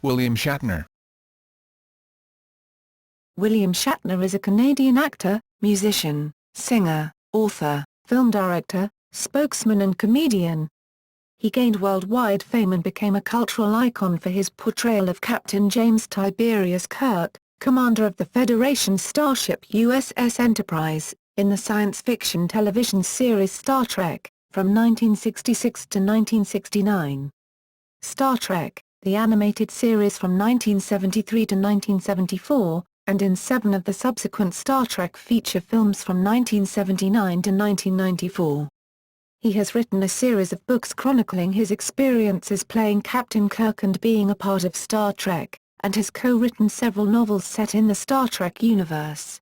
William Shatner. William Shatner is a Canadian actor, musician, singer, author, film director, spokesman and comedian. He gained worldwide fame and became a cultural icon for his portrayal of Captain James Tiberius Kirk, commander of the Federation's starship USS Enterprise, in the science fiction television series Star Trek, from 1966 to 1969. Star Trek, the animated series from 1973 to 1974, and in 7 of the subsequent Star Trek feature films from 1979 to 1994. He has written a series of books chronicling his experiences playing Captain Kirk and being a part of Star Trek, and has co-written several novels set in the Star Trek universe.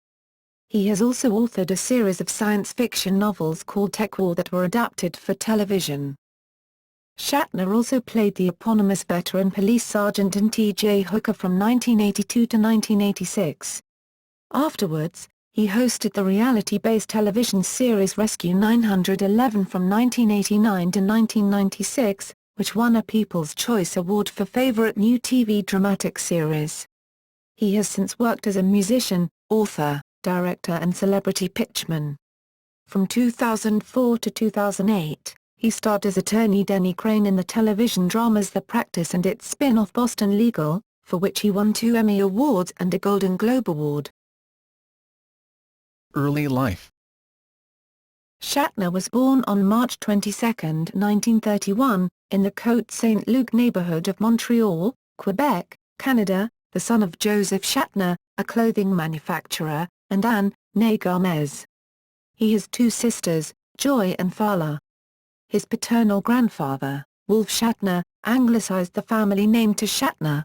He has also authored a series of science fiction novels called TekWar that were adapted for television. Shatner also played the eponymous veteran police sergeant in T.J. Hooker from 1982 to 1986. Afterwards, he hosted the reality-based television series Rescue 911 from 1989 to 1996, which won a People's Choice Award for Favorite New TV Dramatic Series. He has since worked as a musician, author, director and celebrity pitchman. From 2004 to 2008, he starred as attorney Denny Crane in the television dramas The Practice and its spin-off Boston Legal, for which he won 2 Emmy Awards and a Golden Globe Award. Early life. Shatner was born on March 22, 1931, in the Côte-Saint-Luc neighborhood of Montreal, Quebec, Canada, the son of Joseph Shatner, a clothing manufacturer, and Anne, née Gomez. He has 2 sisters, Joy and Fala. His paternal grandfather, Wolf Shatner, anglicized the family name to Shatner.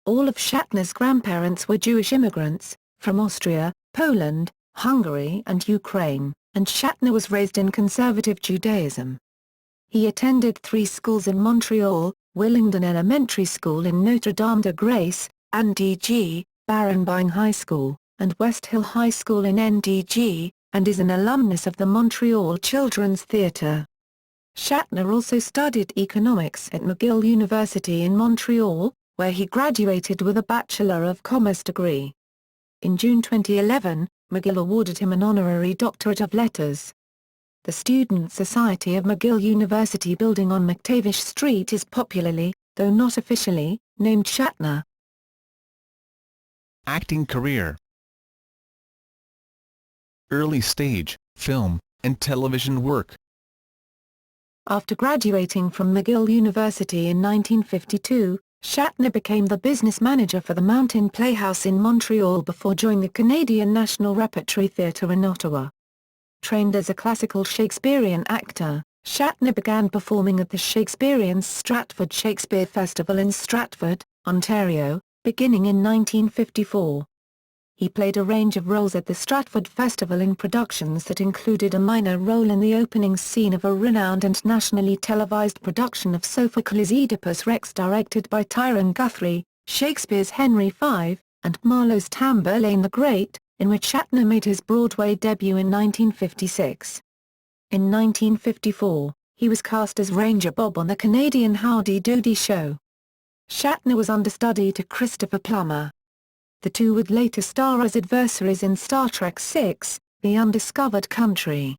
All of Shatner's grandparents were Jewish immigrants, from Austria, Poland, Hungary and Ukraine, and Shatner was raised in conservative Judaism. He attended 3 schools in Montreal, Willingdon Elementary School in Notre-Dame-de-Grâce, NDG, Barenbein High School, and West Hill High School in NDG, and is an alumnus of the Montreal Children's Theatre. Shatner also studied economics at McGill University in Montreal, where he graduated with a Bachelor of Commerce degree. In June 2011, McGill awarded him an honorary Doctorate of Letters. The Student Society of McGill University building on McTavish Street is popularly, though not officially, named Shatner. Acting career. Early stage, film, and television work. After graduating from McGill University in 1952, Shatner became the business manager for the Mountain Playhouse in Montreal before joining the Canadian National Repertory Theatre in Ottawa. Trained as a classical Shakespearean actor, Shatner began performing at the Shakespearean's Stratford Shakespeare Festival in Stratford, Ontario, beginning in 1954. He played a range of roles at the Stratford Festival in productions that included a minor role in the opening scene of a renowned and nationally televised production of Sophocles' Oedipus Rex directed by Tyrone Guthrie, Shakespeare's Henry V, and Marlowe's Tamburlaine the Great, in which Shatner made his Broadway debut in 1956. In 1954, he was cast as Ranger Bob on the Canadian Howdy Doody show. Shatner was understudy to Christopher Plummer. The two would later star as adversaries in Star Trek VI, The Undiscovered Country.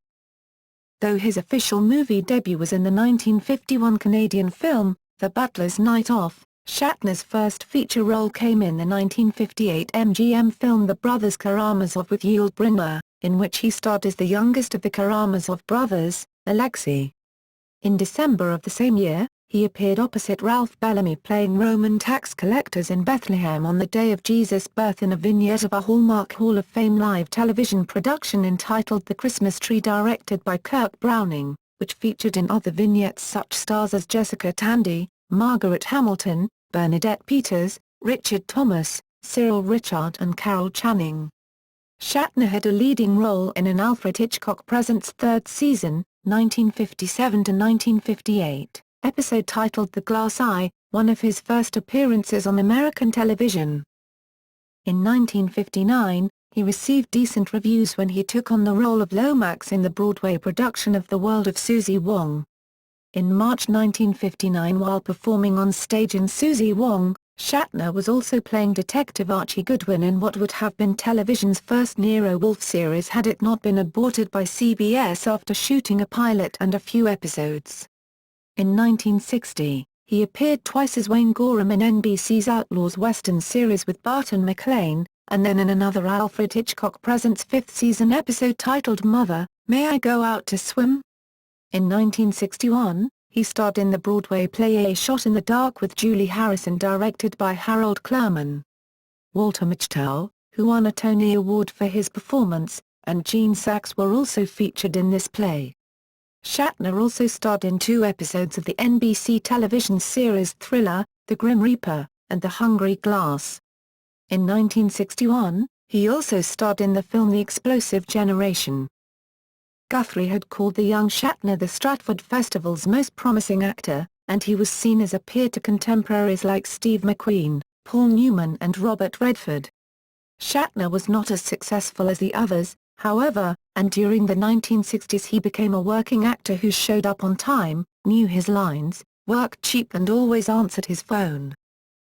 Though his official movie debut was in the 1951 Canadian film, The Butler's Night Off, Shatner's first feature role came in the 1958 MGM film The Brothers Karamazov with Yul Brynner, in which he starred as the youngest of the Karamazov brothers, Alexei. In December of the same year, he appeared opposite Ralph Bellamy playing Roman tax collectors in Bethlehem on the day of Jesus' birth in a vignette of a Hallmark Hall of Fame live television production entitled The Christmas Tree directed by Kirk Browning, which featured in other vignettes such stars as Jessica Tandy, Margaret Hamilton, Bernadette Peters, Richard Thomas, Cyril Ritchard and Carol Channing. Shatner had a leading role in an Alfred Hitchcock Presents third season, 1957 to 1958. Episode titled The Glass Eye, one of his first appearances on American television. In 1959, he received decent reviews when he took on the role of Lomax in the Broadway production of The World of Susie Wong. In March 1959, while performing on stage in Susie Wong, Shatner was also playing Detective Archie Goodwin in what would have been television's first Nero Wolfe series had it not been aborted by CBS after shooting a pilot and a few episodes. In 1960, he appeared twice as Wayne Gorham in NBC's Outlaws Western series with Barton McLean, and then in another Alfred Hitchcock Presents fifth-season episode titled Mother, May I Go Out to Swim? In 1961, he starred in the Broadway play A Shot in the Dark with Julie Harrison, directed by Harold Clurman. Walter Matthau, who won a Tony Award for his performance, and Gene Saks were also featured in this play. Shatner also starred in 2 episodes of the NBC television series Thriller, The Grim Reaper, and The Hungry Glass. In 1961, he also starred in the film The Explosive Generation. Guthrie had called the young Shatner the Stratford Festival's most promising actor, and he was seen as a peer to contemporaries like Steve McQueen, Paul Newman and Robert Redford. Shatner was not as successful as the others, however, and during the 1960s he became a working actor who showed up on time, knew his lines, worked cheap and always answered his phone.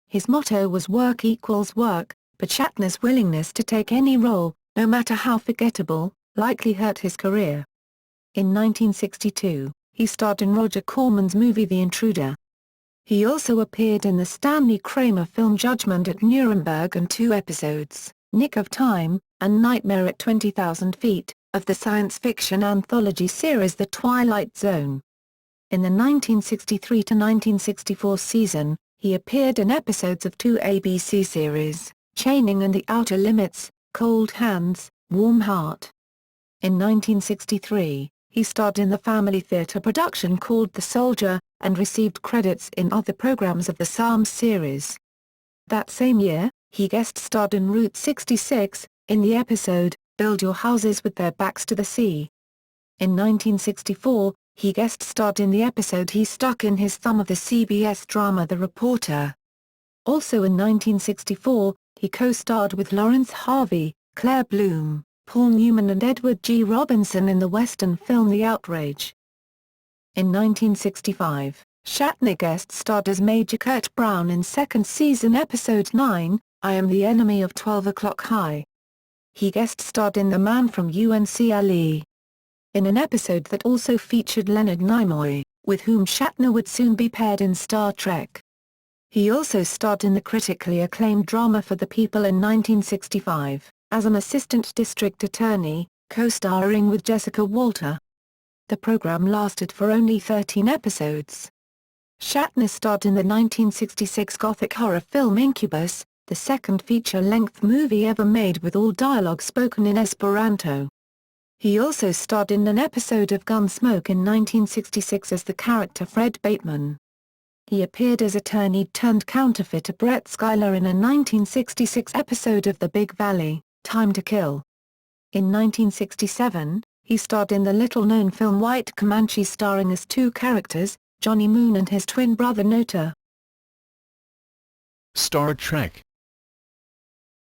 His motto was work equals work, but Shatner's willingness to take any role, no matter how forgettable, likely hurt his career. In 1962, he starred in Roger Corman's movie The Intruder. He also appeared in the Stanley Kramer film Judgment at Nuremberg and 2 episodes, Nick of Time, and Nightmare at 20,000 Feet, of the science fiction anthology series The Twilight Zone. In the 1963-1964 season, he appeared in episodes of 2 ABC series, Chaining and The Outer Limits, Cold Hands, Warm Heart. In 1963, he starred in the family theatre production called The Soldier, and received credits in other programs of the Psalms series. That same year, he guest-starred in Route 66, in the episode, Build Your Houses with Their Backs to the Sea. In 1964, he guest-starred in the episode He Stuck in His Thumb of the CBS drama The Reporter. Also in 1964, he co-starred with Lawrence Harvey, Claire Bloom, Paul Newman and Edward G. Robinson in the Western film The Outrage. In 1965, Shatner guest-starred as Major Kurt Brown in second season episode 9, I Am the Enemy of 12 O'Clock High. He guest-starred in The Man from UNCLE. In an episode that also featured Leonard Nimoy, with whom Shatner would soon be paired in Star Trek. He also starred in the critically acclaimed drama For the People in 1965, as an assistant district attorney, co-starring with Jessica Walter. The program lasted for only 13 episodes. Shatner starred in the 1966 gothic horror film Incubus, the second feature-length movie ever made with all dialogue spoken in Esperanto. He also starred in an episode of Gunsmoke in 1966 as the character Fred Bateman. He appeared as attorney-turned-counterfeiter Brett Schuyler in a 1966 episode of The Big Valley, Time to Kill. In 1967, he starred in the little-known film White Comanche starring as 2 characters, Johnny Moon and his twin brother Nota. Star Trek.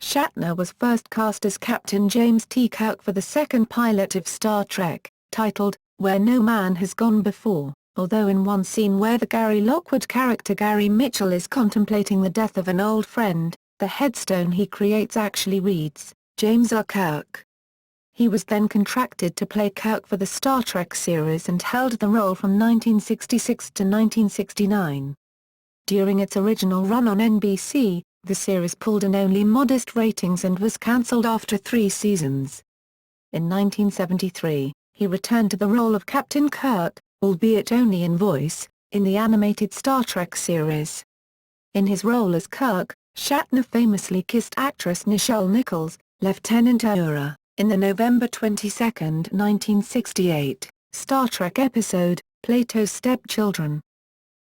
Shatner was first cast as Captain James T. Kirk for the second pilot of Star Trek, titled, Where No Man Has Gone Before, although in one scene where the Gary Lockwood character Gary Mitchell is contemplating the death of an old friend, the headstone he creates actually reads, James R. Kirk. He was then contracted to play Kirk for the Star Trek series and held the role from 1966 to 1969. During its original run on NBC, the series pulled in only modest ratings and was cancelled after 3 seasons. In 1973, he returned to the role of Captain Kirk, albeit only in voice, in the animated Star Trek series. In his role as Kirk, Shatner famously kissed actress Nichelle Nichols, Lieutenant Uhura, in the November 22, 1968, Star Trek episode, Plato's Stepchildren.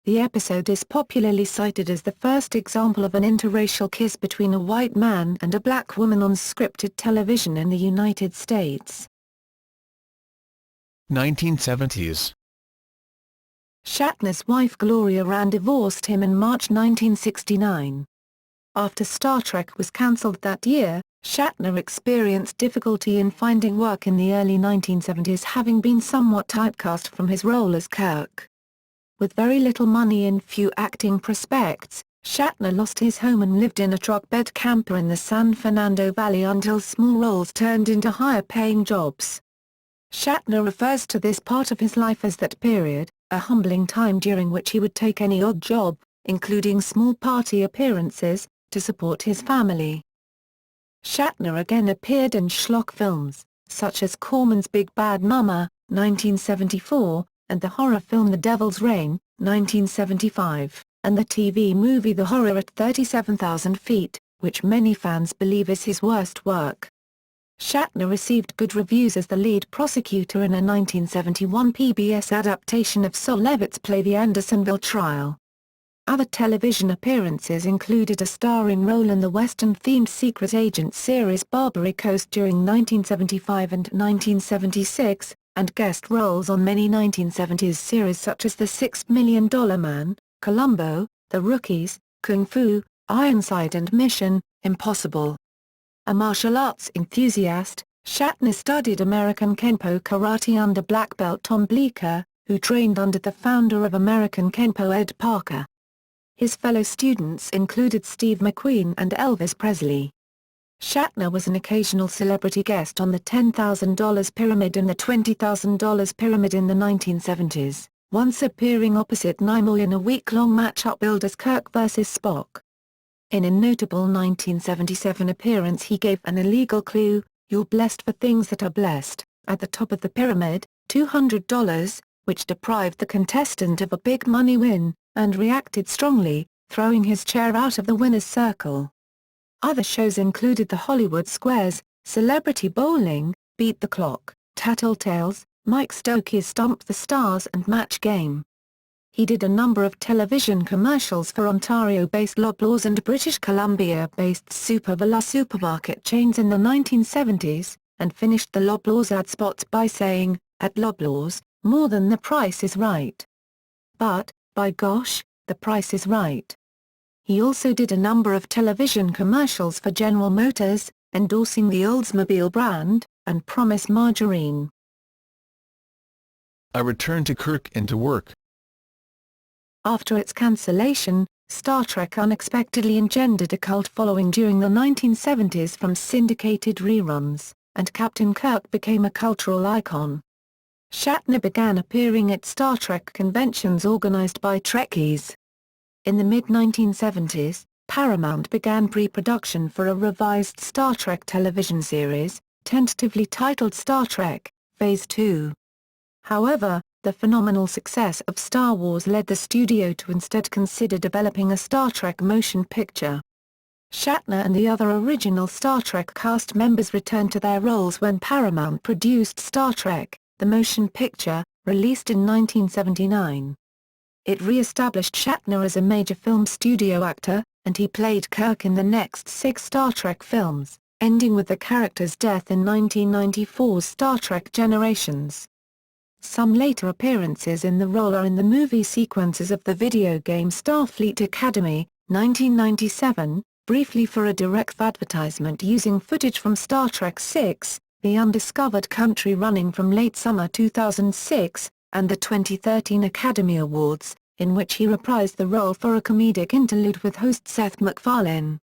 The episode is popularly cited as the first example of an interracial kiss between a white man and a black woman on scripted television in the United States. 1970s. Shatner's wife Gloria Rand divorced him in March 1969. After Star Trek was cancelled that year, Shatner experienced difficulty in finding work in the early 1970s, having been somewhat typecast from his role as Kirk. With very little money and few acting prospects, Shatner lost his home and lived in a truck-bed camper in the San Fernando Valley until small roles turned into higher-paying jobs. Shatner refers to this part of his life as that period, a humbling time during which he would take any odd job, including small party appearances, to support his family. Shatner again appeared in schlock films, such as Corman's Big Bad Mama, 1974, and the horror film The Devil's Rain, 1975, and the TV movie The Horror at 37,000 Feet, which many fans believe is his worst work. Shatner received good reviews as the lead prosecutor in a 1971 PBS adaptation of Sol Levitt's play The Andersonville Trial. Other television appearances included a starring role in the Western-themed secret agent series Barbary Coast during 1975 and 1976, and guest roles on many 1970s series such as The $6 Million Man, Columbo, The Rookies, Kung Fu, Ironside and Mission Impossible. A martial arts enthusiast, Shatner studied American Kenpo karate under black belt Tom Bleecker, who trained under the founder of American Kenpo Ed Parker. His fellow students included Steve McQueen and Elvis Presley. Shatner was an occasional celebrity guest on the $10,000 Pyramid and the $20,000 Pyramid in the 1970s, once appearing opposite Nimoy in a week-long match-up billed as Kirk vs. Spock. In a notable 1977 appearance he gave an illegal clue, "You're blessed for things that are blessed," at the top of the pyramid, $200, which deprived the contestant of a big money win, and reacted strongly, throwing his chair out of the winner's circle. Other shows included The Hollywood Squares, Celebrity Bowling, Beat the Clock, Tattletales, Mike Stokey's Stump the Stars and Match Game. He did a number of television commercials for Ontario-based Loblaws and British Columbia-based Super Value supermarket chains in the 1970s, and finished the Loblaws ad spots by saying, "At Loblaws, more than the price is right. But, by gosh, the price is right." He also did a number of television commercials for General Motors, endorsing the Oldsmobile brand, and Promise Margarine. A return to Kirk and to work. After its cancellation, Star Trek unexpectedly engendered a cult following during the 1970s from syndicated reruns, and Captain Kirk became a cultural icon. Shatner began appearing at Star Trek conventions organized by Trekkies. In the mid-1970s, Paramount began pre-production for a revised Star Trek television series, tentatively titled Star Trek, Phase 2. However, the phenomenal success of Star Wars led the studio to instead consider developing a Star Trek motion picture. Shatner and the other original Star Trek cast members returned to their roles when Paramount produced Star Trek, the motion picture, released in 1979. It re-established Shatner as a major film studio actor, and he played Kirk in the next 6 Star Trek films, ending with the character's death in 1994's Star Trek Generations. Some later appearances in the role are in the movie sequences of the video game Starfleet Academy, 1997, briefly for a direct advertisement using footage from Star Trek VI, The Undiscovered Country running from late summer 2006, and the 2013 Academy Awards, in which he reprised the role for a comedic interlude with host Seth MacFarlane.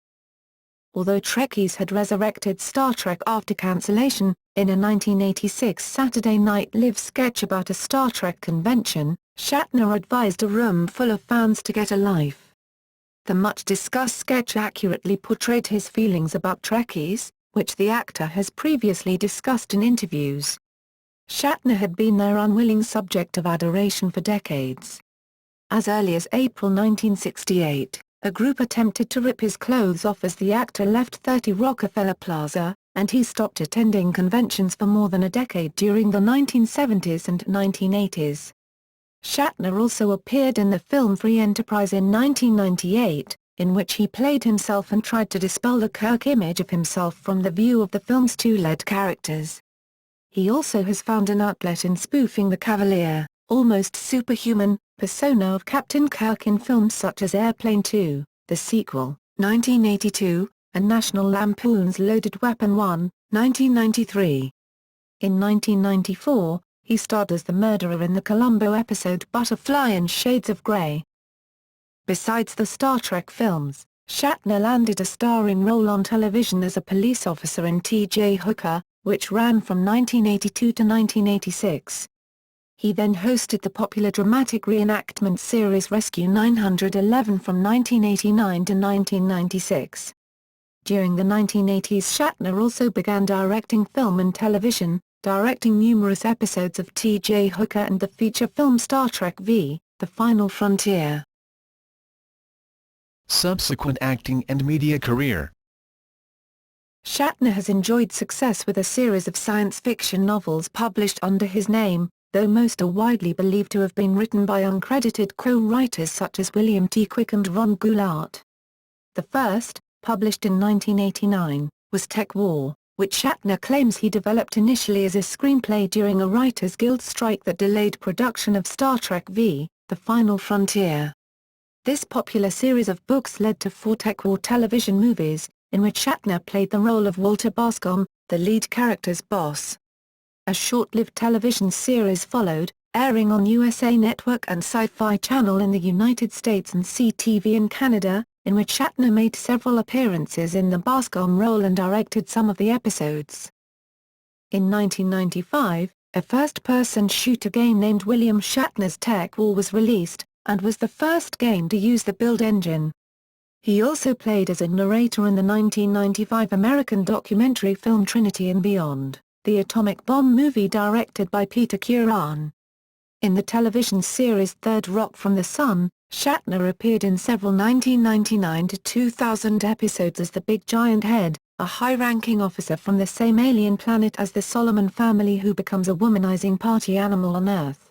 Although Trekkies had resurrected Star Trek after cancellation, in a 1986 Saturday Night Live sketch about a Star Trek convention, Shatner advised a room full of fans to get a life. The much-discussed sketch accurately portrayed his feelings about Trekkies, which the actor has previously discussed in interviews. Shatner had been their unwilling subject of adoration for decades. As early as April 1968, a group attempted to rip his clothes off as the actor left 30 Rockefeller Plaza, and he stopped attending conventions for more than a decade during the 1970s and 1980s. Shatner also appeared in the film Free Enterprise in 1998, in which he played himself and tried to dispel the Kirk image of himself from the view of the film's 2 lead characters. He also has found an outlet in spoofing the cavalier, almost superhuman, persona of Captain Kirk in films such as Airplane 2, the sequel, 1982, and National Lampoon's Loaded Weapon 1, 1993. In 1994, he starred as the murderer in the Columbo episode Butterfly and Shades of Grey. Besides the Star Trek films, Shatner landed a starring role on television as a police officer in T.J. Hooker, which ran from 1982 to 1986. He then hosted the popular dramatic reenactment series Rescue 911 from 1989 to 1996. During the 1980s, Shatner also began directing film and television, directing numerous episodes of T.J. Hooker and the feature film Star Trek V: The Final Frontier. Subsequent acting and media career. Shatner has enjoyed success with a series of science fiction novels published under his name, though most are widely believed to have been written by uncredited co-writers such as William T. Quick and Ron Goulart. The first, published in 1989, was TekWar, which Shatner claims he developed initially as a screenplay during a Writers Guild strike that delayed production of Star Trek V: The Final Frontier. This popular series of books led to 4 TekWar television movies, in which Shatner played the role of Walter Bascom, the lead character's boss. A short-lived television series followed, airing on USA Network and Sci-Fi Channel in the United States and CTV in Canada, in which Shatner made several appearances in the Bascom role and directed some of the episodes. In 1995, a first-person shooter game named William Shatner's TekWar was released, and was the first game to use the build engine. He also played as a narrator in the 1995 American documentary film Trinity and Beyond, the atomic bomb movie directed by Peter Curran. In the television series Third Rock from the Sun, Shatner appeared in several 1999 to 2000 episodes as the Big Giant Head, a high-ranking officer from the same alien planet as the Solomon family who becomes a womanizing party animal on Earth.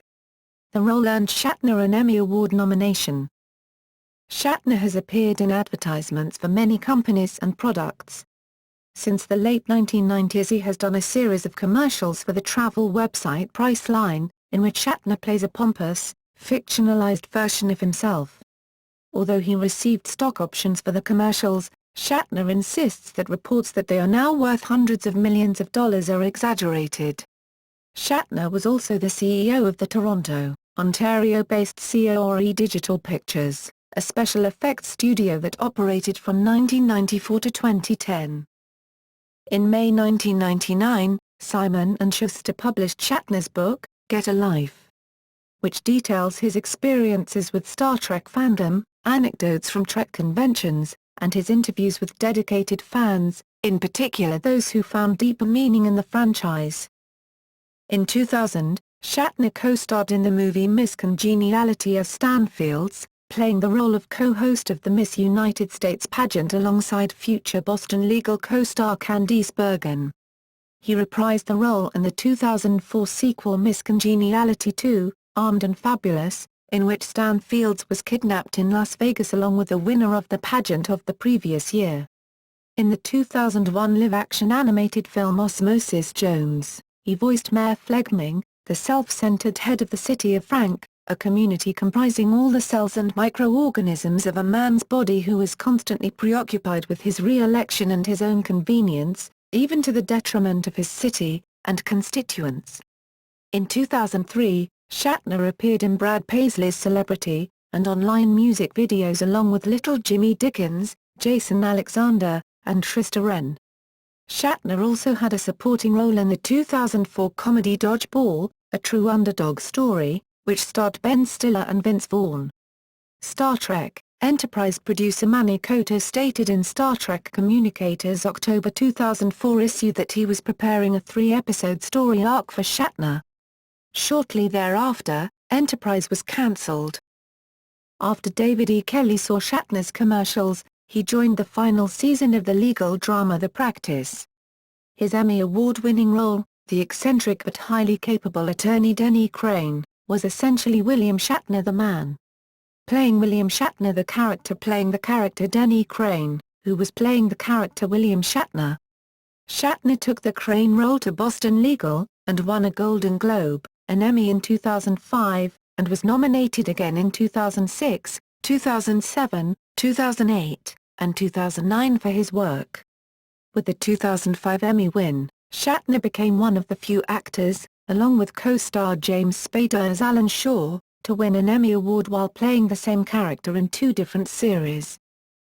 The role earned Shatner an Emmy Award nomination. Shatner has appeared in advertisements for many companies and products. Since the late 1990s he has done a series of commercials for the travel website Priceline, in which Shatner plays a pompous, fictionalized version of himself. Although he received stock options for the commercials, Shatner insists that reports that they are now worth hundreds of millions of dollars are exaggerated. Shatner was also the CEO of the Toronto, Ontario-based CORE Digital Pictures, a special effects studio that operated from 1994 to 2010. In May 1999, Simon & Schuster published Shatner's book, Get a Life, which details his experiences with Star Trek fandom, anecdotes from Trek conventions, and his interviews with dedicated fans, in particular those who found deeper meaning in the franchise. In 2000, Shatner co-starred in the movie Miss Congeniality as Stanfields, playing the role of co-host of the Miss United States pageant alongside future Boston Legal co-star Candice Bergen. He reprised the role in the 2004 sequel Miss Congeniality 2, Armed and Fabulous, in which Stanfields was kidnapped in Las Vegas along with the winner of the pageant of the previous year. In the 2001 live-action animated film Osmosis Jones, he voiced Mayor Flegming, the self-centered head of the city of Frank, a community comprising all the cells and microorganisms of a man's body who is constantly preoccupied with his re-election and his own convenience, even to the detriment of his city and constituents. In 2003, Shatner appeared in Brad Paisley's Celebrity and online music videos along with Little Jimmy Dickens, Jason Alexander, and Trista Wren. Shatner also had a supporting role in the 2004 comedy Dodgeball, a true underdog story, which starred Ben Stiller and Vince Vaughn. Star Trek Enterprise producer Manny Coto stated in Star Trek Communicators' October 2004 issue that he was preparing a 3-episode story arc for Shatner. Shortly thereafter, Enterprise was cancelled. After David E. Kelley saw Shatner's commercials, he joined the final season of the legal drama The Practice. His Emmy Award-winning role, the eccentric but highly capable attorney Denny Crane, was essentially William Shatner the man. Playing William Shatner, the character playing the character Denny Crane, who was playing the character William Shatner. Shatner took the Crane role to Boston Legal, and won a Golden Globe, an Emmy in 2005, and was nominated again in 2006, 2007, 2008, and 2009 for his work. With the 2005 Emmy win, Shatner became one of the few actors, along with co-star James Spader as Alan Shaw, to win an Emmy Award while playing the same character in 2 different series.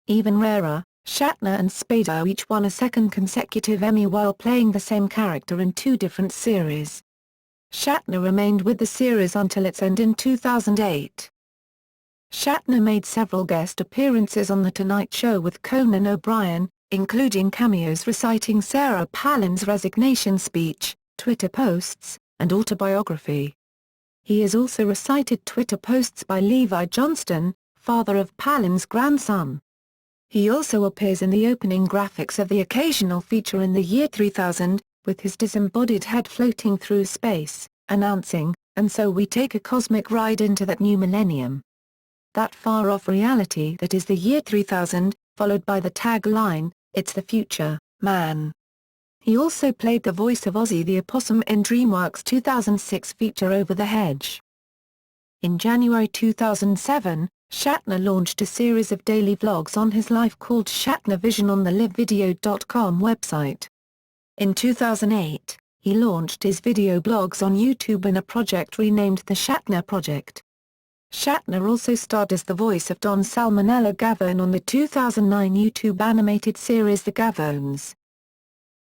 Even rarer, Shatner and Spader each won a second consecutive Emmy while playing the same character in 2 different series. Shatner remained with the series until its end in 2008. Shatner made several guest appearances on The Tonight Show with Conan O'Brien, including cameos reciting Sarah Palin's resignation speech, Twitter posts, and autobiography. He has also recited Twitter posts by Levi Johnston, father of Palin's grandson. He also appears in the opening graphics of the occasional feature In the Year 3000, with his disembodied head floating through space, announcing, "And so we take a cosmic ride into that new millennium. That far-off reality that is the year 3000, followed by the tagline, It's the future, man." He also played the voice of Ozzy the Opossum in DreamWorks' 2006 feature Over the Hedge. In January 2007, Shatner launched a series of daily vlogs on his life called Shatner Vision on the livevideo.com website. In 2008, he launched his video blogs on YouTube in a project renamed The Shatner Project. Shatner also starred as the voice of Don Salmonella Gavone on the 2009 YouTube animated series The Gavones.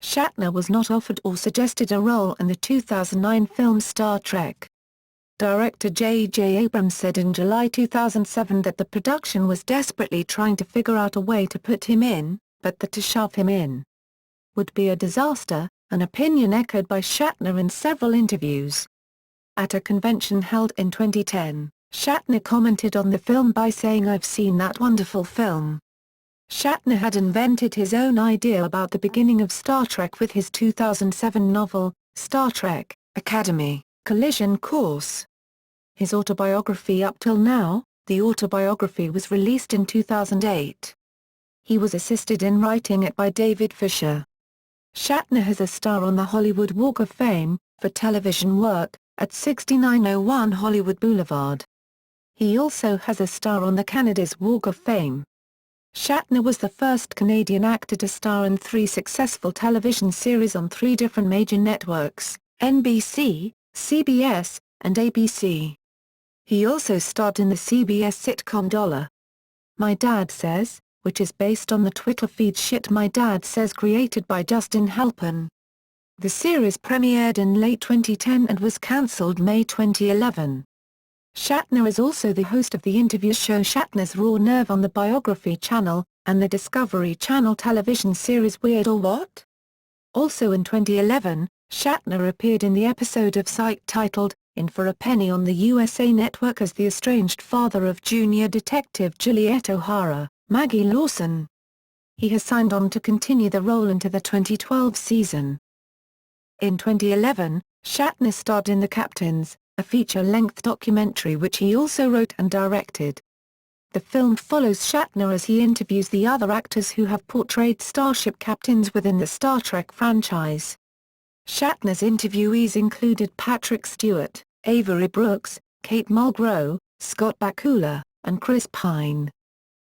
Shatner was not offered or suggested a role in the 2009 film Star Trek. Director J.J. Abrams said in July 2007 that the production was desperately trying to figure out a way to put him in, but that to shove him in would be a disaster, an opinion echoed by Shatner in several interviews. At a convention held in 2010, Shatner commented on the film by saying, "I've seen that wonderful film." Shatner had invented his own idea about the beginning of Star Trek with his 2007 novel, Star Trek, Academy, Collision Course. His autobiography Up Till Now, the autobiography was released in 2008. He was assisted in writing it by David Fisher. Shatner has a star on the Hollywood Walk of Fame, for television work, at 6901 Hollywood Boulevard. He also has a star on the Canada's Walk of Fame. Shatner was the first Canadian actor to star in 3 successful television series on 3 different major networks, NBC, CBS, and ABC. He also starred in the CBS sitcom Dollar. My Dad Says, which is based on the Twitter feed Shit My Dad Says created by Justin Halpern. The series premiered in late 2010 and was cancelled May 2011. Shatner is also the host of the interview show Shatner's Raw Nerve on the Biography Channel, and the Discovery Channel television series Weird or What? Also in 2011, Shatner appeared in the episode of Psych titled, In for a Penny on the USA Network as the estranged father of junior detective Juliet O'Hara, Maggie Lawson. He has signed on to continue the role into the 2012 season. In 2011, Shatner starred in The Captains, a feature-length documentary which he also wrote and directed. The film follows Shatner as he interviews the other actors who have portrayed starship captains within the Star Trek franchise. Shatner's interviewees included Patrick Stewart, Avery Brooks, Kate Mulgrew, Scott Bakula, and Chris Pine.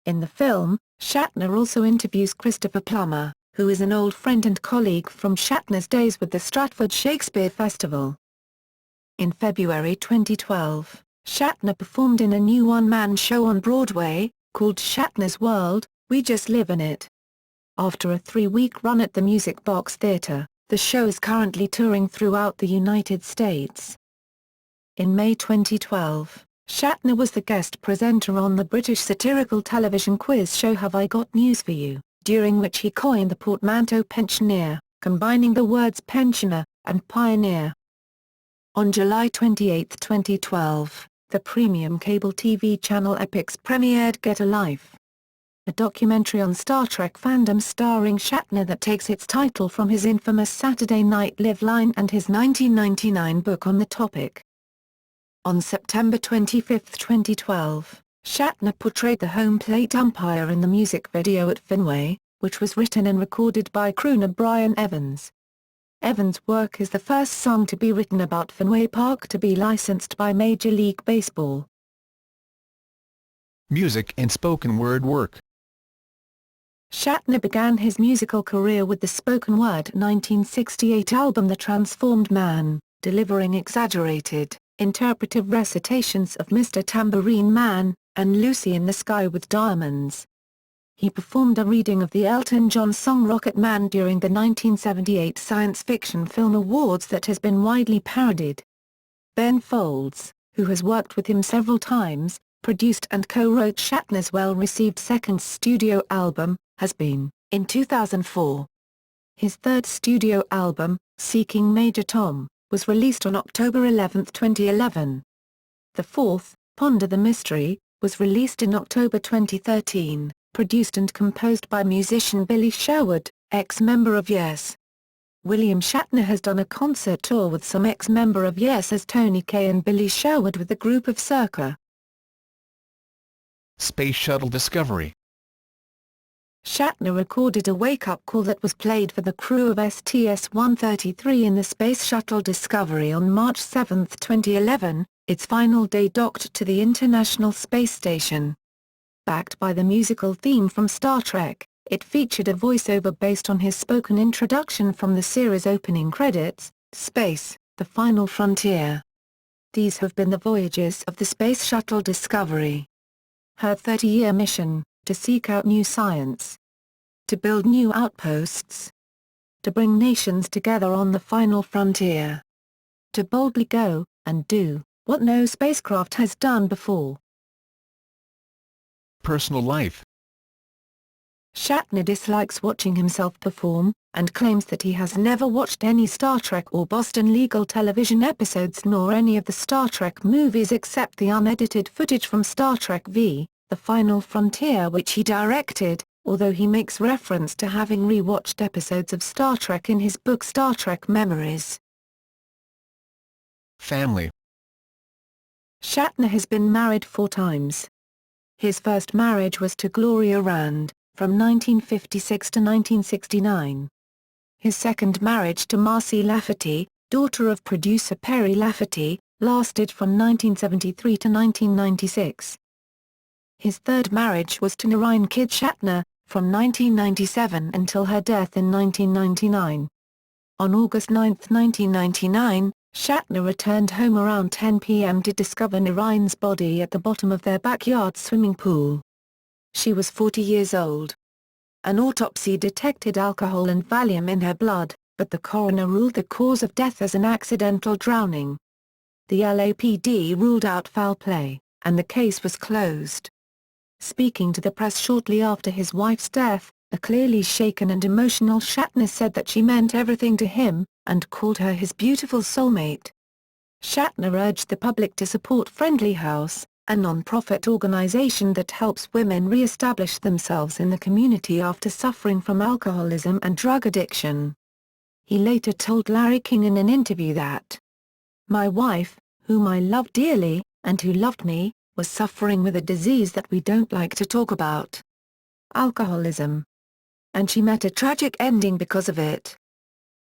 In the film, Shatner also interviews Christopher Plummer, who is an old friend and colleague from Shatner's days with the Stratford Shakespeare Festival. In February 2012, Shatner performed in a new one-man show on Broadway, called Shatner's World, We Just Live in It. After a 3-week run at the Music Box Theatre, the show is currently touring throughout the United States. In May 2012, Shatner was the guest presenter on the British satirical television quiz show Have I Got News for You, during which he coined the portmanteau pensioner, combining the words pensioner and pioneer. On July 28, 2012, the premium cable TV channel Epix premiered Get a Life, a documentary on Star Trek fandom starring Shatner that takes its title from his infamous Saturday Night Live line and his 1999 book on the topic. On September 25, 2012, Shatner portrayed the home plate umpire in the music video at Fenway, which was written and recorded by crooner Brian Evans. Evans' work is the first song to be written about Fenway Park to be licensed by Major League Baseball. Music and spoken word work. Shatner began his musical career with the spoken word 1968 album The Transformed Man, delivering exaggerated, interpretive recitations of Mr. Tambourine Man, and Lucy in the Sky with Diamonds. He performed a reading of the Elton John song Rocket Man during the 1978 Science Fiction Film Awards that has been widely parodied. Ben Folds, who has worked with him several times, produced and co-wrote Shatner's well-received second studio album, Has Been, in 2004. His third studio album, Seeking Major Tom, was released on October 11, 2011. The fourth, Ponder the Mystery, was released in October 2013, produced and composed by musician Billy Sherwood, ex-member of Yes. William Shatner has done a concert tour with some ex-member of Yes as Tony Kaye and Billy Sherwood with the group of Circa. Space Shuttle Discovery. Shatner recorded a wake-up call that was played for the crew of STS-133 in the Space Shuttle Discovery on March 7, 2011, its final day docked to the International Space Station. Backed by the musical theme from Star Trek, it featured a voiceover based on his spoken introduction from the series opening credits, Space, the Final Frontier. These have been the voyages of the Space Shuttle Discovery. Her 30-year mission, to seek out new science, to build new outposts, to bring nations together on the final frontier, to boldly go, and do, what no spacecraft has done before. Personal life. Shatner dislikes watching himself perform, and claims that he has never watched any Star Trek or Boston Legal television episodes nor any of the Star Trek movies except the unedited footage from Star Trek V, The Final Frontier which he directed, although he makes reference to having re-watched episodes of Star Trek in his book Star Trek Memories. Family. Shatner has been married 4 times. His first marriage was to Gloria Rand, from 1956 to 1969. His second marriage to Marcy Lafferty, daughter of producer Perry Lafferty, lasted from 1973 to 1996. His third marriage was to Noreen Kidd Shatner, from 1997 until her death in 1999. On August 9, 1999, Shatner returned home around 10 p.m. to discover Noreen's body at the bottom of their backyard swimming pool. She was 40 years old. An autopsy detected alcohol and Valium in her blood, but the coroner ruled the cause of death as an accidental drowning. The LAPD ruled out foul play, and the case was closed. Speaking to the press shortly after his wife's death, a clearly shaken and emotional Shatner said that she meant everything to him, and called her his beautiful soulmate. Shatner urged the public to support Friendly House, a non-profit organization that helps women re-establish themselves in the community after suffering from alcoholism and drug addiction. He later told Larry King in an interview that, "My wife, whom I love dearly, and who loved me, was suffering with a disease that we don't like to talk about. Alcoholism. And she met a tragic ending because of it."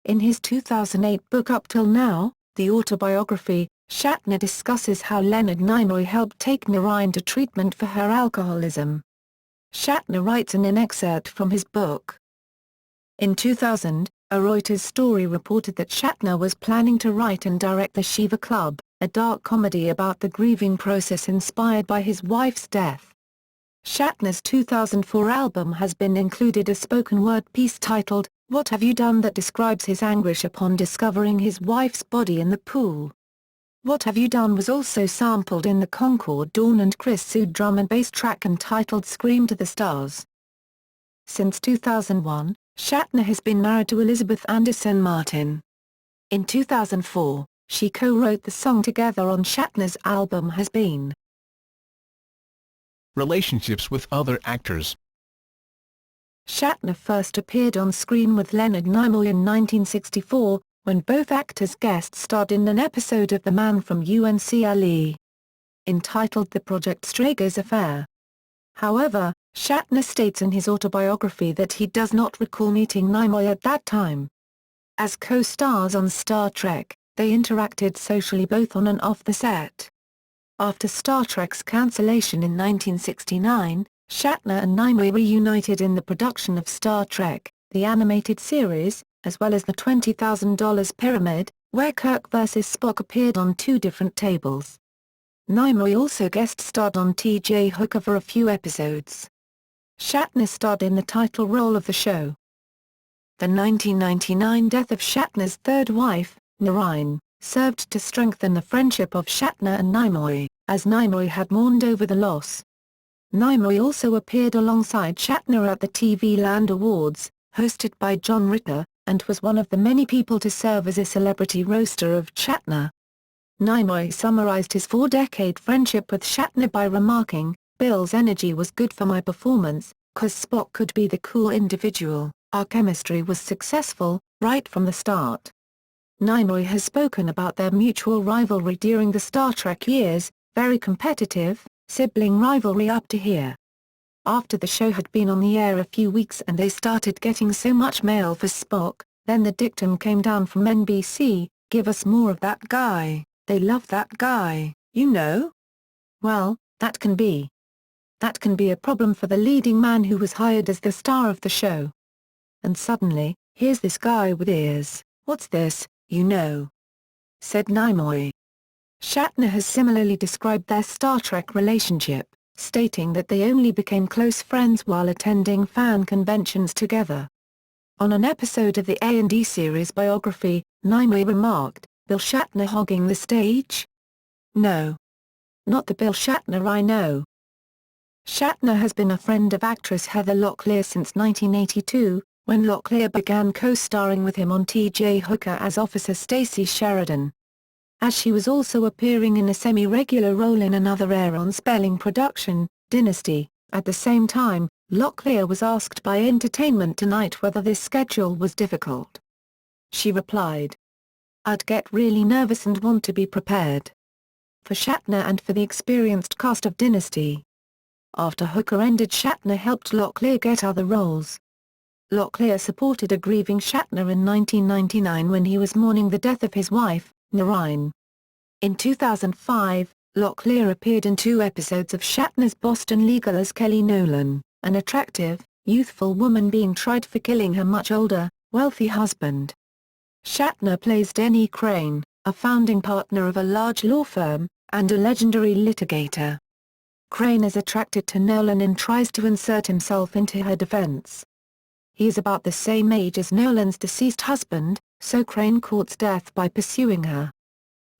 In his 2008 book Up Till Now, the autobiography, Shatner discusses how Leonard Nimoy helped take Noreen to treatment for her alcoholism. Shatner writes in an excerpt from his book. In 2000, a Reuters story reported that Shatner was planning to write and direct The Shiva Club, a dark comedy about the grieving process inspired by his wife's death. Shatner's 2004 album has been included a spoken word piece titled, What Have You Done, that describes his anguish upon discovering his wife's body in the pool. What Have You Done was also sampled in the Concord Dawn and Chris Sue drum and bass track entitled Scream to the Stars. Since 2001, Shatner has been married to Elizabeth Anderson Martin. In 2004, she co-wrote the song together on Shatner's album Has Been. Relationships with other actors. Shatner first appeared on screen with Leonard Nimoy in 1964, when both actors guest starred in an episode of The Man from UNCLE, entitled The Project Strager's Affair. However, Shatner states in his autobiography that he does not recall meeting Nimoy at that time. As co-stars on Star Trek, they interacted socially both on and off the set. After Star Trek's cancellation in 1969, Shatner and Nimoy reunited in the production of Star Trek, the animated series, as well as the $20,000 Pyramid, where Kirk vs. Spock appeared on 2 different tables. Nimoy also guest-starred on T.J. Hooker for a few episodes. Shatner starred in the title role of the show. The 1999 death of Shatner's third wife, Noreen, served to strengthen the friendship of Shatner and Nimoy, as Nimoy had mourned over the loss. Nimoy also appeared alongside Shatner at the TV Land Awards, hosted by John Ritter, and was one of the many people to serve as a celebrity roaster of Shatner. Nimoy summarized his 4-decade friendship with Shatner by remarking, "Bill's energy was good for my performance, 'cause Spock could be the cool individual. Our chemistry was successful, right from the start." Nimoy has spoken about their mutual rivalry during the Star Trek years, very competitive, sibling rivalry up to here. After the show had been on the air a few weeks and they started getting so much mail for Spock, then the dictum came down from NBC, "Give us more of that guy, they love that guy, you know?" Well, that can be a problem for the leading man who was hired as the star of the show. And suddenly, here's this guy with ears, what's this, you know? Said Nimoy. Shatner has similarly described their Star Trek relationship, stating that they only became close friends while attending fan conventions together. On an episode of the A&E series biography, Nimoy remarked, "Bill Shatner hogging the stage? No. Not the Bill Shatner I know." Shatner has been a friend of actress Heather Locklear since 1982, when Locklear began co-starring with him on T.J. Hooker as Officer Stacy Sheridan. As she was also appearing in a semi-regular role in another Aeron Spelling production, Dynasty. At the same time, Locklear was asked by Entertainment Tonight whether this schedule was difficult. She replied, "I'd get really nervous and want to be prepared. For Shatner and for the experienced cast of Dynasty." After Hooker ended, Shatner helped Locklear get other roles. Locklear supported a grieving Shatner in 1999 when he was mourning the death of his wife, Noreen. In 2005, Locklear appeared in 2 episodes of Shatner's Boston Legal as Kelly Nolan, an attractive, youthful woman being tried for killing her much older, wealthy husband. Shatner plays Denny Crane, a founding partner of a large law firm, and a legendary litigator. Crane is attracted to Nolan and tries to insert himself into her defense. He is about the same age as Nolan's deceased husband, so Crane courts death by pursuing her.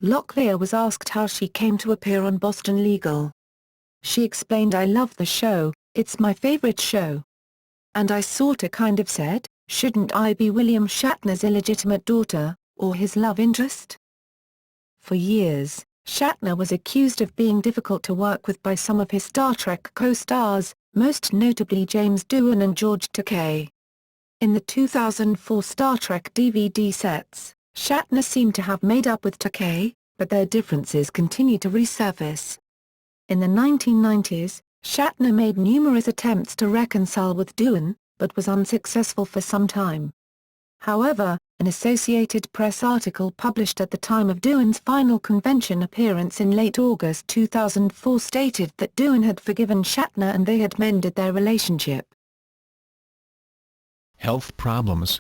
Locklear was asked how she came to appear on Boston Legal. She explained, "I love the show, it's my favorite show. And I sorta kind of said, shouldn't I be William Shatner's illegitimate daughter, or his love interest?" For years, Shatner was accused of being difficult to work with by some of his Star Trek co-stars, most notably James Doohan and George Takei. In the 2004 Star Trek DVD sets, Shatner seemed to have made up with Takei, but their differences continue to resurface. In the 1990s, Shatner made numerous attempts to reconcile with Doohan, but was unsuccessful for some time. However, an Associated Press article published at the time of Doohan's final convention appearance in late August 2004 stated that Doohan had forgiven Shatner and they had mended their relationship. Health problems.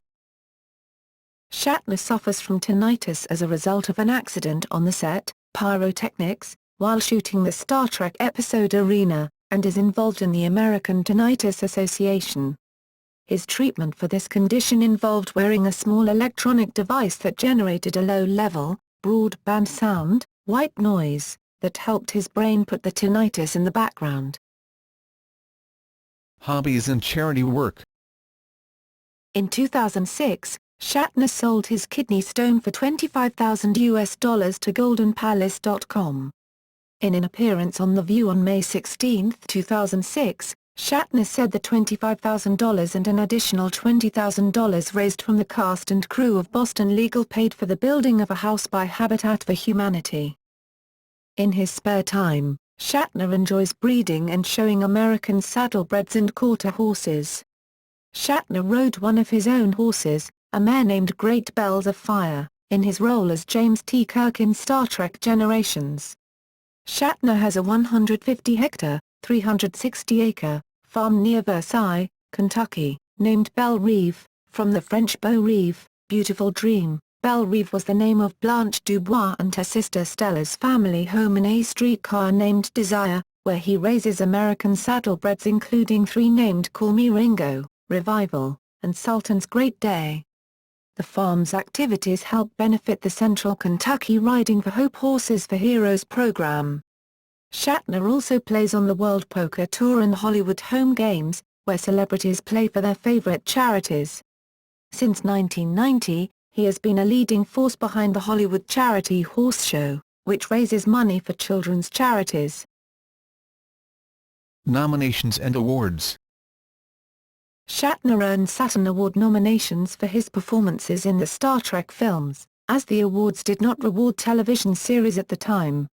Shatner suffers from tinnitus as a result of an accident on the set, Pyrotechnics, while shooting the Star Trek episode Arena, and is involved in the American Tinnitus Association. His treatment for this condition involved wearing a small electronic device that generated a low-level, broadband sound, white noise, that helped his brain put the tinnitus in the background. Hobbies and charity work. In 2006, Shatner sold his kidney stone for $25,000 to GoldenPalace.com. In an appearance on The View on May 16, 2006, Shatner said the $25,000 and an additional $20,000 raised from the cast and crew of Boston Legal paid for the building of a house by Habitat for Humanity. In his spare time, Shatner enjoys breeding and showing American saddlebreds and quarter horses. Shatner rode one of his own horses, a mare named Great Bells of Fire, in his role as James T. Kirk in Star Trek Generations. Shatner has a 150-hectare, 360-acre, farm near Versailles, Kentucky, named Belle Reve, from the French Beau Rêve, beautiful dream, Belle Reve was the name of Blanche Dubois and her sister Stella's family home in A Streetcar Named Desire, where he raises American saddlebreds including 3 named Call Me Ringo, Revival, and Sultan's Great Day. The farm's activities help benefit the Central Kentucky Riding for Hope Horses for Heroes program. Shatner also plays on the World Poker Tour and Hollywood Home Games, where celebrities play for their favorite charities. Since 1990, he has been a leading force behind the Hollywood Charity Horse Show, which raises money for children's charities. Nominations and awards. Shatner earned Saturn Award nominations for his performances in the Star Trek films, as the awards did not reward television series at the time.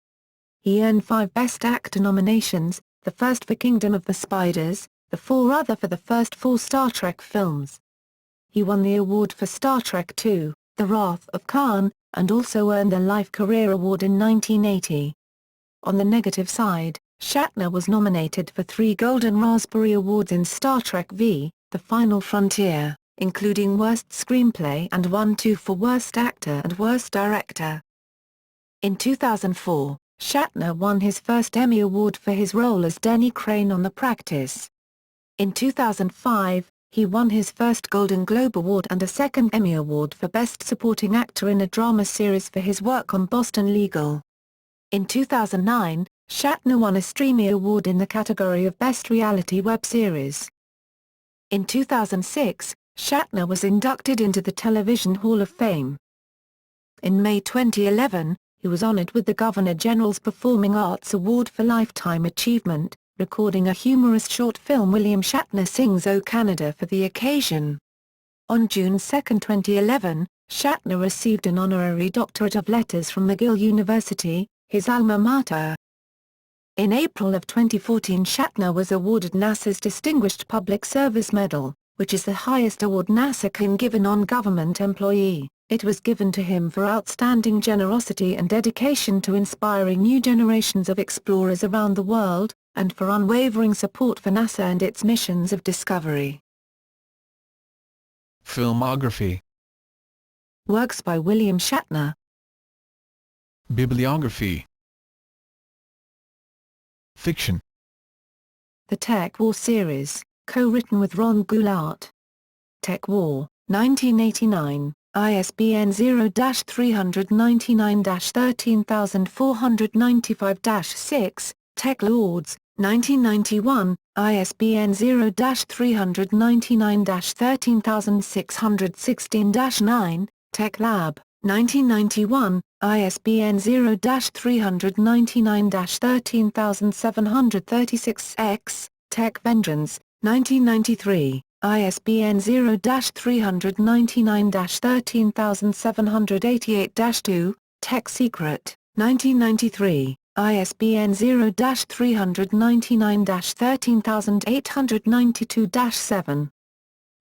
He earned 5 Best Actor nominations, the first for Kingdom of the Spiders, the 4 other for the first 4 Star Trek films. He won the award for Star Trek II, The Wrath of Khan, and also earned the Life Career Award in 1980. On the negative side, Shatner was nominated for 3 Golden Raspberry Awards in Star Trek V, The Final Frontier, including Worst Screenplay and won 2 for Worst Actor and Worst Director. In 2004, Shatner won his first Emmy Award for his role as Denny Crane on The Practice. In 2005, he won his first Golden Globe Award and a second Emmy Award for Best Supporting Actor in a Drama Series for his work on Boston Legal. In 2009, Shatner won a Streamy Award in the category of Best Reality Web Series. In 2006, Shatner was inducted into the Television Hall of Fame. In May 2011, he was honored with the Governor General's Performing Arts Award for Lifetime Achievement, recording a humorous short film William Shatner Sings O Canada for the occasion. On June 2, 2011, Shatner received an honorary doctorate of letters from McGill University, his alma mater. In April of 2014, Shatner was awarded NASA's Distinguished Public Service Medal, which is the highest award NASA can give a non-government employee. It was given to him for outstanding generosity and dedication to inspiring new generations of explorers around the world, and for unwavering support for NASA and its missions of discovery. Filmography. Works by William Shatner. Bibliography. Fiction. The TekWar series, co-written with Ron Goulart. TekWar, 1989, ISBN 0-399-13495-6, Tech Lords, 1991, ISBN 0-399-13616-9, Tech Lab, 1991, ISBN 0-399-13736-X, Tech Vengeance, 1993, ISBN 0-399-13788-2, Tech Secret, 1993, ISBN 0-399-13892-7.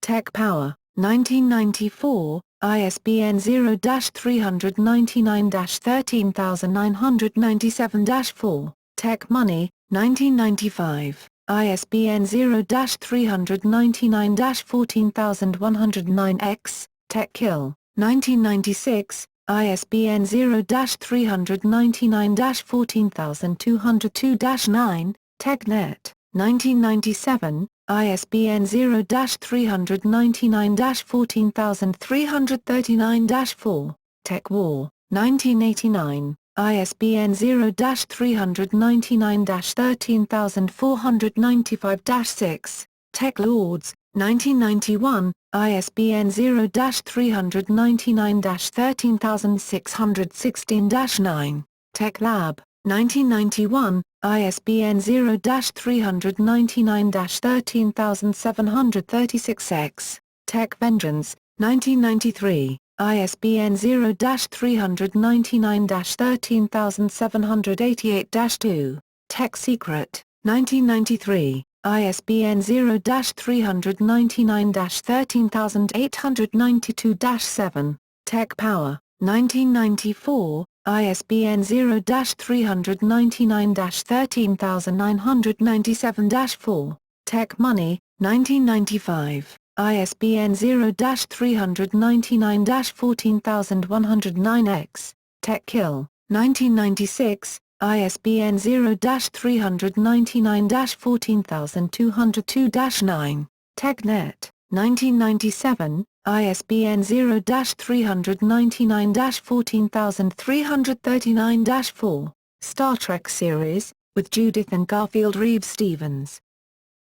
Tech Power, 1994, ISBN 0-399-13997-4, Tech Money, 1995, ISBN 0-399-14109-X, Tech Kill, 1996, ISBN 0-399-14202-9, TechNet, 1997, ISBN 0-399-14339-4, TekWar, 1989, ISBN 0-399-13495-6, Tech Lords, 1991, ISBN 0-399-13616-9, Tech Lab, 1991, ISBN 0-399-13736-X, Tech Vengeance, 1993, ISBN 0-399-13788-2, Tech Secret, 1993, ISBN 0-399-13892-7, Tech Power, 1994, ISBN 0-399-13997-4, Tech Money, 1995, ISBN 0-399-14109-X, TekKill, 1996, ISBN 0-399-14202-9, TekNet, 1997, ISBN 0-399-14339-4, Star Trek series, with Judith and Garfield Reeves-Stevens.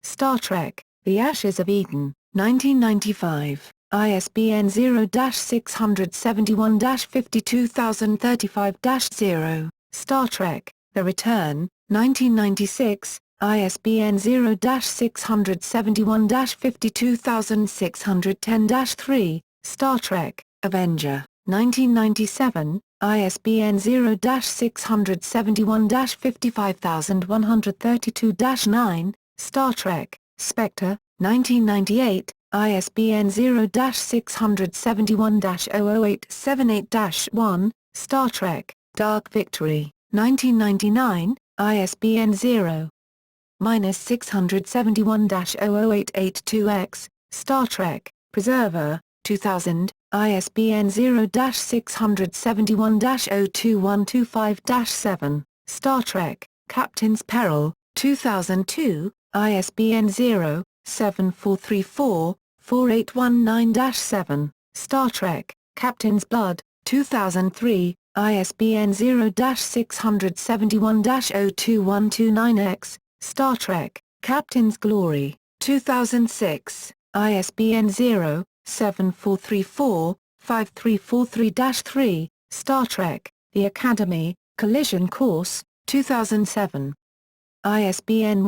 Star Trek, The Ashes of Eden, 1995, ISBN 0-671-52035-0, Star Trek, The Return, 1996, ISBN 0-671-52610-3, Star Trek, Avenger, 1997, ISBN 0-671-55132-9, Star Trek, Spectre, 1998, ISBN 0-671-00878-1, Star Trek, Dark Victory, 1999, ISBN 0-671-00882-X, Star Trek, Preserver, 2000, ISBN 0-671-02125-7, Star Trek, Captain's Peril, 2002, ISBN 0-7434-4819-7, Star Trek, Captain's Blood, 2003, ISBN 0-671-02129-X, Star Trek, Captain's Glory, 2006, ISBN 0-7434-5343-3, Star Trek, The Academy, Collision Course, 2007. ISBN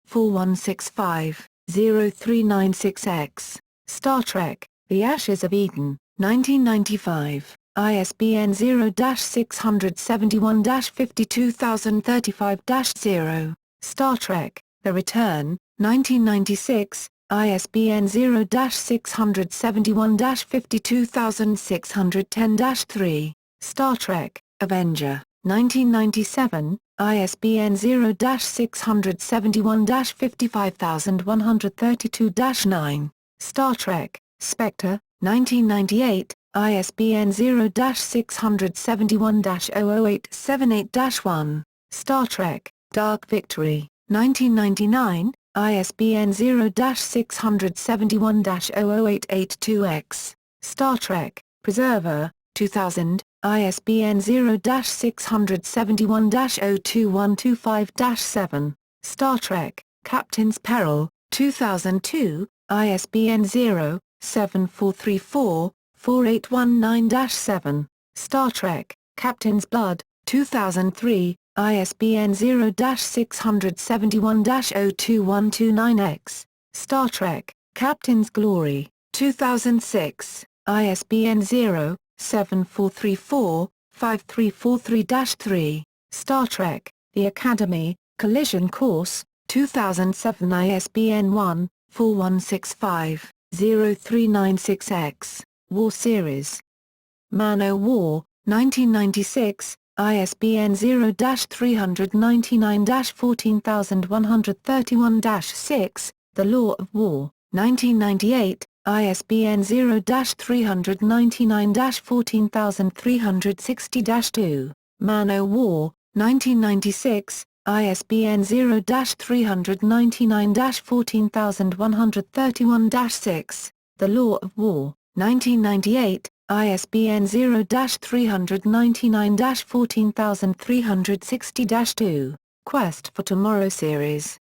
1-4165-0396-X, Star Trek, The Ashes of Eden, 1995, ISBN 0-671-52035-0, Star Trek, The Return, 1996, ISBN 0-671-52610-3, Star Trek, Avenger, 1997, ISBN 0-671-55132-9, Star Trek, Spectre, 1998, ISBN 0-671-00878-1, Star Trek, Dark Victory, 1999, ISBN 0-671-00882-X, Star Trek, Preserver, 2000, ISBN 0-671-02125-7, Star Trek, Captain's Peril, 2002, ISBN 0-7434-4819-7, Star Trek, Captain's Blood, 2003, ISBN 0-671-02129-X, Star Trek, Captain's Glory, 2006, ISBN 0-7434-5343-3, Star Trek, The Academy, Collision Course, 2007 ISBN 1-4165-0396-X, War Series. Man-O-War, 1996, ISBN 0-399-14131-6, The Law of War, 1998, ISBN 0-399-14360-2, Man-O-War, 1996, ISBN 0-399-14131-6, The Law of War, 1998, ISBN 0-399-14360-2, Quest for Tomorrow Series.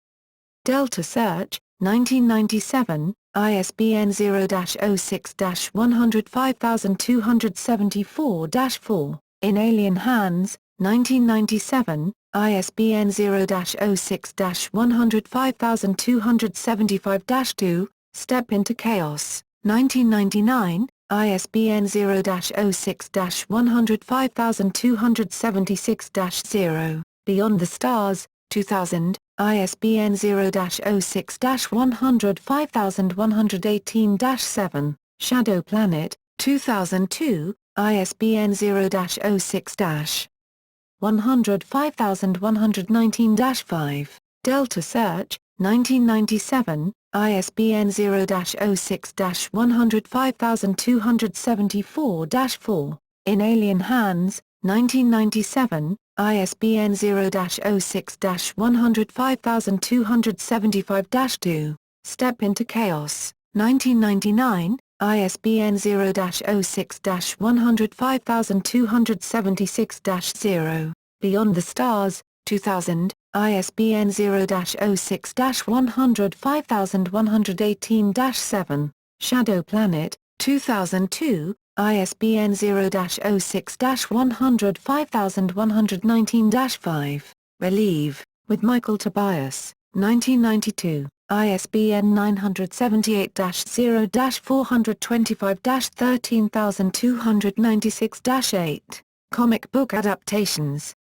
Delta Search, 1997, ISBN 0-06-105274-4, In Alien Hands, 1997, ISBN 0-06-105275-2, Step into Chaos, 1999, ISBN 0-06-105276-0, Beyond the Stars, 2000, ISBN 0-06-105118-7, Shadow Planet, 2002, ISBN 0-06-105119-5, Delta Search, 1997, ISBN 0-06-105274-4, In Alien Hands, 1997, ISBN 0-06-105275-2, Step into Chaos, 1999, ISBN 0-06-105276-0, Beyond the Stars, 2000, ISBN 0-06-105118-7, Shadow Planet, 2002, ISBN 0-06-105119-5, Relieve, with Michael Tobias, 1992, ISBN 978-0-425-13296-8, Comic book adaptations.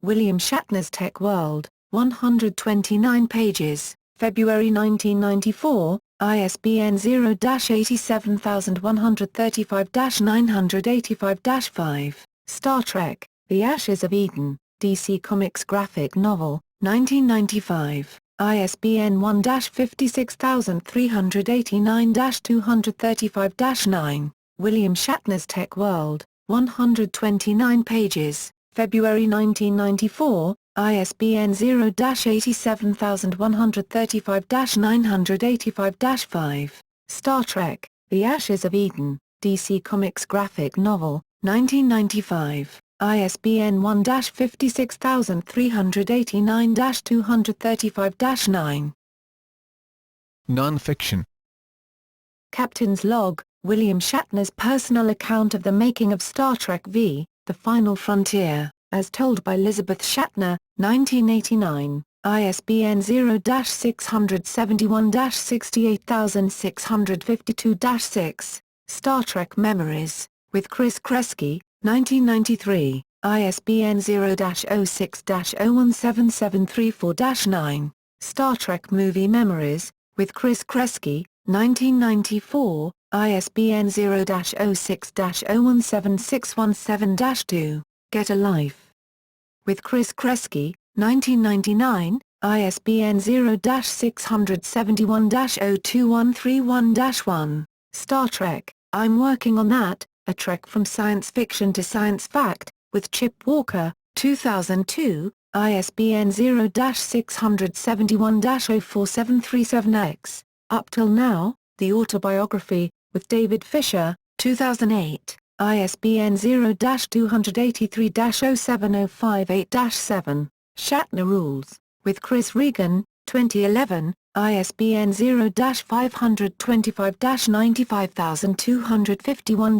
William Shatner's TekWar, 129 pages, February 1994, ISBN 0-87135-985-5, Star Trek, The Ashes of Eden, DC Comics graphic novel, 1995, ISBN 1-56389-235-9, William Shatner's TekWar, 129 pages, February 1994, ISBN 0-87135-985-5, Star Trek, The Ashes of Eden, DC Comics graphic novel, 1995, ISBN 1-56389-235-9. Non-fiction. Captain's Log, William Shatner's personal account of the making of Star Trek V, The Final Frontier, as told by Elizabeth Shatner, 1989, ISBN 0-671-68652-6, Star Trek Memories, with Chris Kresge, 1993, ISBN 0-06-017734-9, Star Trek Movie Memories, with Chris Kresge, 1994, ISBN 0-06-017617-2, Get a Life. With Chris Kresge, 1999, ISBN 0-671-02131-1, Star Trek, I'm Working on That, A Trek from Science Fiction to Science Fact, with Chip Walker, 2002, ISBN 0-671-04737-X. Up Till Now, The Autobiography, with David Fisher, 2008, ISBN 0-283-07058-7, Shatner Rules, with Chris Regan, 2011, ISBN 0-525-95251